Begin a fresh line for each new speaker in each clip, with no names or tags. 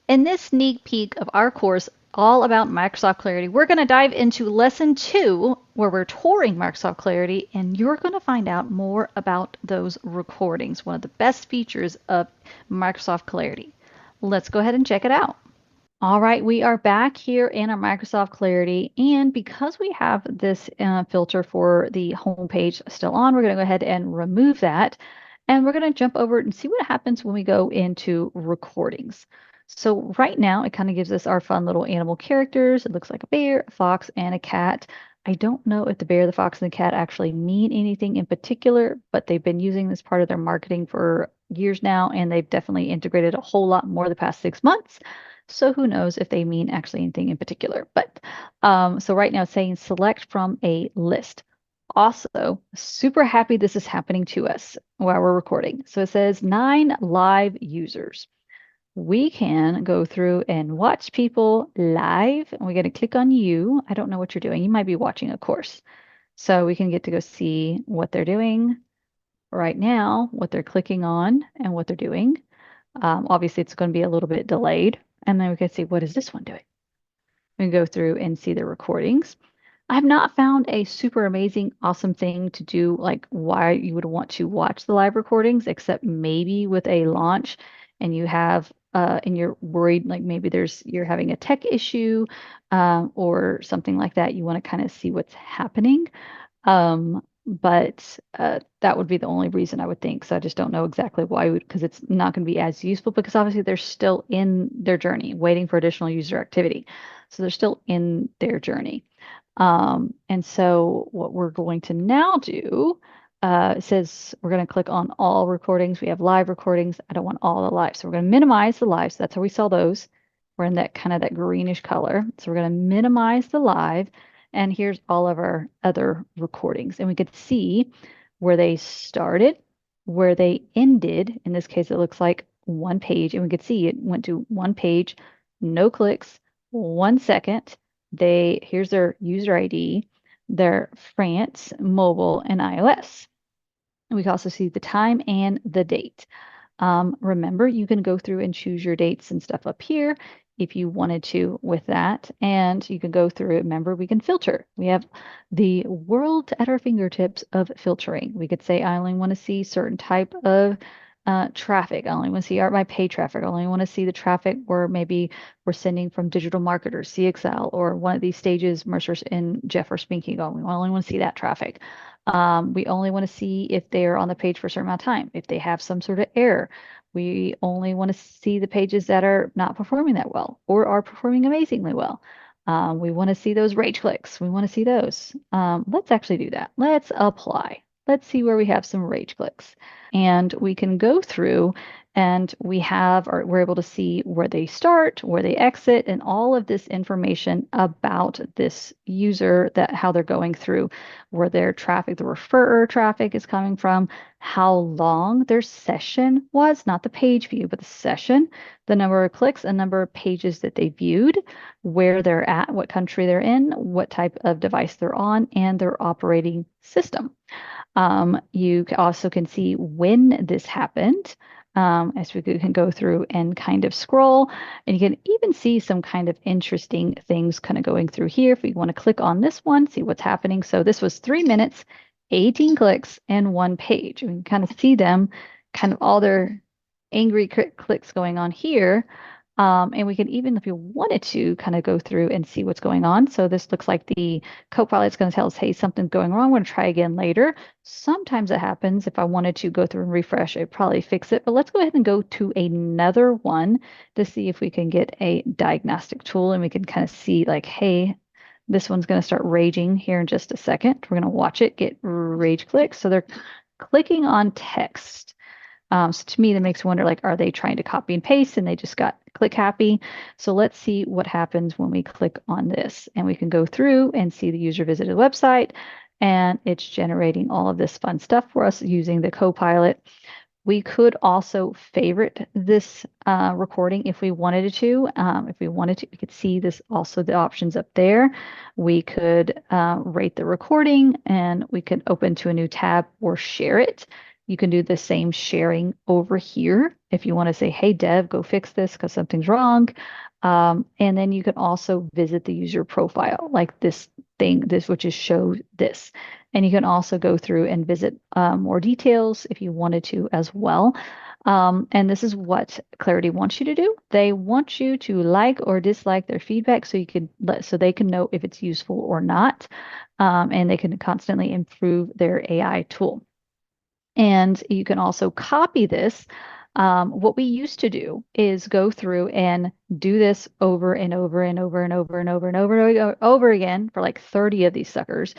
In this sneak peek of our course all about Microsoft Clarity, we're going to dive into lesson 2 where we're touring Microsoft Clarity, and you're going to find out more about those recordings, one of the best features of Microsoft Clarity. Let's go ahead and check it out. All right, we are back here in our Microsoft Clarity, and because we have this filter for the home page still on, we're going to go ahead and remove that, and we're going to jump over and see what happens when we go into recordings. So right now, it kind of gives us our fun little animal characters. It looks like a bear, a fox, and a cat. I don't know if the bear, the fox, and the cat actually mean anything in particular, but they've been using this part of their marketing for years now, and they've definitely integrated a whole lot more the past 6 months. So who knows if they mean actually anything in particular. But so right now it's saying select from a list. Also, super happy this is happening to us while we're recording. So it says 9 live users. We can go through and watch people live. And we're going to click on you. I don't know what you're doing. You might be watching a course. So we can get to go see what they're doing right now, what they're clicking on, and what they're doing. Obviously, it's going to be a little bit delayed. And then we can see what is this one doing. We can go through and see the recordings. I've not found a super amazing, awesome thing to do, like why you would want to watch the live recordings, except maybe with a launch and you have and you're worried like maybe you're having a tech issue or something like that. You want to kind of see what's happening. But that would be the only reason I would think. So I just don't know exactly why, because it's not going to be as useful because obviously they're still in their journey, waiting for additional user activity. So they're still in their journey. And so what we're going to now do, it says we're going to click on all recordings. We have live recordings. I don't want all the live. So we're going to minimize the live. So that's how we saw those. We're in that kind of that greenish color. So we're going to minimize the live. And here's all of our other recordings. And we could see where they started, where they ended. In this case, it looks like one page. And we could see it went to one page, no clicks, 1 second. Here's their user ID, their France, mobile, and iOS. And we can also see the time and the date. Remember, you can go through and choose your dates and stuff up here if you wanted to with that. And you can go through, remember, we can filter. We have the world at our fingertips of filtering. We could say, I only want to see certain type of traffic. I only want to see my paid traffic. I only want to see the traffic where maybe we're sending from digital marketers, CXL, or one of these stages, Mercer and Jeff are speaking on. We only want to see that traffic. We only want to see if they're on the page for a certain amount of time, if they have some sort of error. We only want to see the pages that are not performing that well or are performing amazingly well. We want to see those rage clicks. We want to see those. Let's actually do that. Let's apply. Let's see where we have some rage clicks. And we can go through and we're able to see where they start, where they exit, and all of this information about this user, that how they're going through, where their traffic, the referrer traffic is coming from, how long their session was, not the page view, but the session, the number of clicks, a number of pages that they viewed, where they're at, what country they're in, what type of device they're on, and their operating system. You also can see when this happened. As we can go through and kind of scroll, and you can even see some kind of interesting things kind of going through here. If we want to click on this one, see what's happening. So this was 3 minutes, 18 clicks, and one page. We can kind of see them, kind of all their angry clicks going on here. And we can even, if you wanted to, kind of go through and see what's going on. So this looks like the Copilot's going to tell us, hey, something's going wrong. We're going to try again later. Sometimes it happens. If I wanted to go through and refresh, I'd probably fix it. But let's go ahead and go to another one to see if we can get a diagnostic tool and we can kind of see like, hey, this one's going to start raging here in just a second. We're going to watch it get rage clicks. So they're clicking on text. So to me, that makes me wonder, like, are they trying to copy and paste and they just got click happy? So let's see what happens when we click on this. And we can go through and see the user visited website, and it's generating all of this fun stuff for us using the Copilot. We could also favorite this recording if we wanted to. If we wanted to, we could see this also the options up there. We could rate the recording, and we could open to a new tab or share it. You can do the same sharing over here if you want to say, hey, Dev, go fix this because something's wrong. And then you can also visit the user profile, like this thing, this which is show this. And you can also go through and visit more details if you wanted to as well. And this is what Clarity wants you to do. They want you to like or dislike their feedback so you can so they can know if it's useful or not. And they can constantly improve their AI tool. And you can also copy this. What we used to do is go through and do this over and over and over and over and over and over and over again for like 30 of these suckers.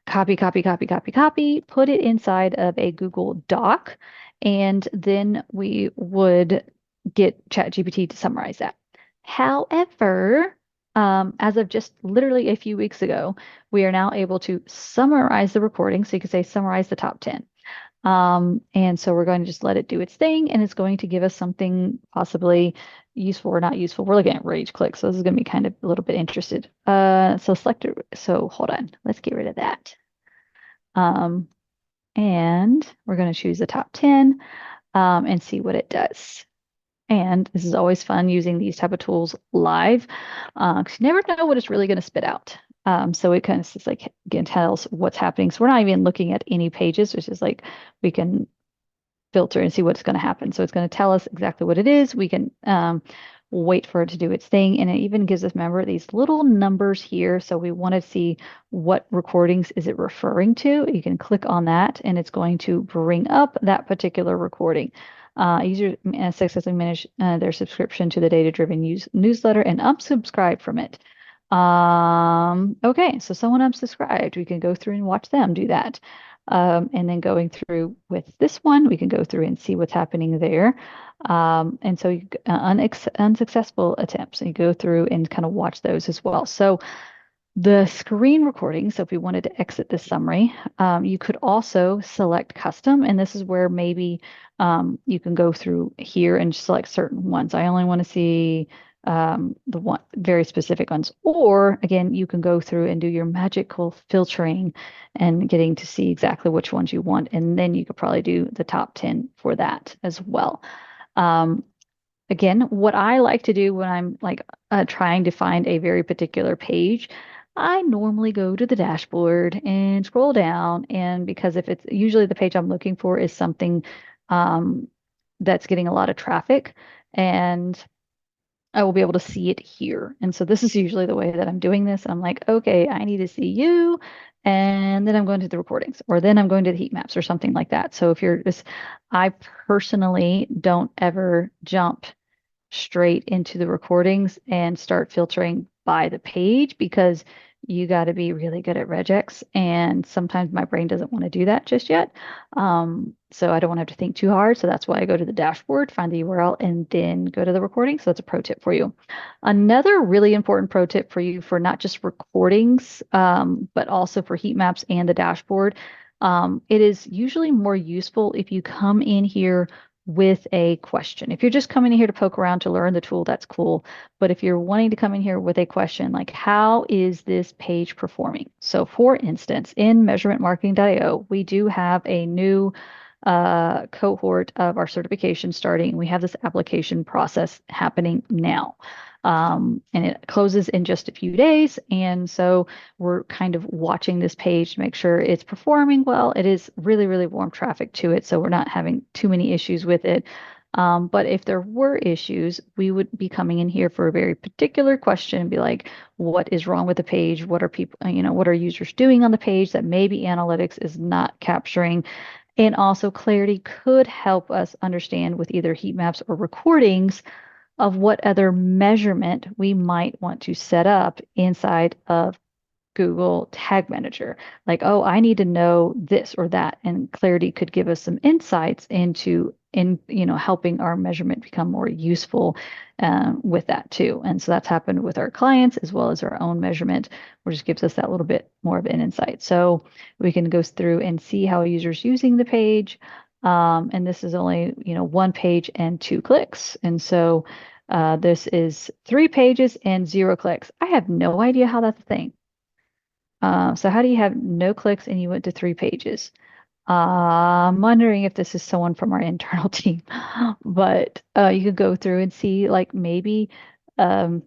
Copy, copy, copy, copy, copy, put it inside of a Google Doc, and then we would get ChatGPT to summarize that. However, as of just literally a few weeks ago, we are now able to summarize the recording. So you could say summarize the top 10. And so we're going to just let it do its thing, and it's going to give us something possibly useful or not useful. We're looking at rage clicks, so this is going to be kind of a little bit interested. So select it. So hold on, let's get rid of that. Um, and we're going to choose the top 10 and see what it does. And this is always fun using these type of tools live because you never know what it's really going to spit out. So it kind of just like again tells what's happening. So we're not even looking at any pages. It's just like we can filter and see what's going to happen. So it's going to tell us exactly what it is. We can wait for it to do its thing. And it even gives us, remember, these little numbers here. So we want to see what recordings is it referring to. You can click on that and it's going to bring up that particular recording. User successfully manage their subscription to the data-driven newsletter and unsubscribe from it. Okay, so someone unsubscribed. We can go through and watch them do that. And then going through with this one, we can go through and see what's happening there. And so unsuccessful attempts, and you go through and kind of watch those as well. So the screen recording, so if we wanted to exit this summary, you could also select custom, and this is where maybe you can go through here and select certain ones. I only want to see the one very specific ones. Or again, you can go through and do your magical filtering and getting to see exactly which ones you want. And then you could probably do the top 10 for that as well. Um, Again, what I like to do when I'm like trying to find a very particular page, I normally go to the dashboard and scroll down. And because if it's usually the page I'm looking for is something um, that's getting a lot of traffic, and I will be able to see it here. And so this is usually the way that I'm doing this. I'm like, okay, I need to see you. And then I'm going to the recordings, or then I'm going to the heat maps or something like that. So if you're just, I personally don't ever jump straight into the recordings and start filtering by the page because you got to be really good at regex. And sometimes my brain doesn't want to do that just yet. So I don't want to have to think too hard. So that's why I go to the dashboard, find the URL, and then go to the recording. So that's a pro tip for you. Another really important pro tip for you for not just recordings, but also for heat maps and the dashboard. It is usually more useful if you come in here with a question. If you're just coming in here to poke around to learn the tool, that's cool. But if you're wanting to come in here with a question, like how is this page performing? So for instance, in measurementmarketing.io, we do have a new cohort of our certification starting. We have this application process happening now. And it closes in just a few days. And so we're kind of watching this page to make sure it's performing well. It is really, really warm traffic to it. So we're not having too many issues with it. But if there were issues, we would be coming in here for a very particular question and be like, what is wrong with the page? What are people, what are users doing on the page that maybe analytics is not capturing? And also Clarity could help us understand with either heat maps or recordings of what other measurement we might want to set up inside of Google Tag Manager. Like, oh, I need to know this or that. And Clarity could give us some insights into helping our measurement become more useful with that too. And so that's happened with our clients as well as our own measurement, which just gives us that little bit more of an insight. So we can go through and see how a user's using the page. And this is only, one page and 2 clicks. And so this is 3 pages and 0 clicks. I have no idea how that's a thing. So how do you have no clicks and you went to 3 pages? I'm wondering if this is someone from our internal team, but you could go through and see like maybe um,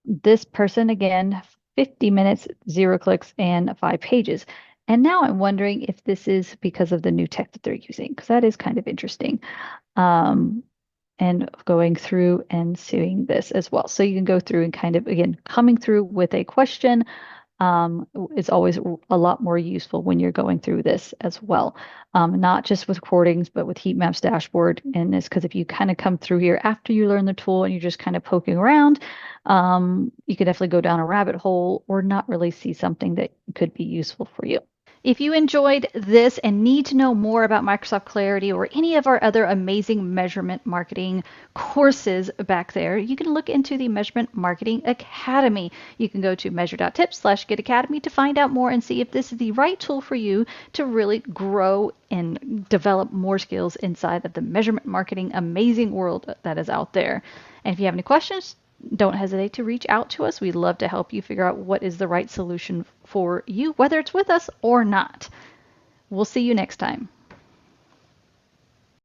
this person again, 50 minutes, 0 clicks, and 5 pages. And now I'm wondering if this is because of the new tech that they're using, because that is kind of interesting. Um, and going through and seeing this as well. So you can go through and kind of, again, coming through with a question is always a lot more useful when you're going through this as well. Not just with recordings, but with heat maps dashboard. And this, because if you kind of come through here after you learn the tool and you're just kind of poking around, you could definitely go down a rabbit hole or not really see something that could be useful for you. If you enjoyed this and need to know more about Microsoft Clarity or any of our other amazing measurement marketing courses back there, you can look into the Measurement Marketing Academy. You can go to measure.tips/getacademy to find out more and see if this is the right tool for you to really grow and develop more skills inside of the measurement marketing amazing world that is out there. And if you have any questions, don't hesitate to reach out to us. We'd love to help you figure out what is the right solution for you, whether it's with us or not. We'll see you next time.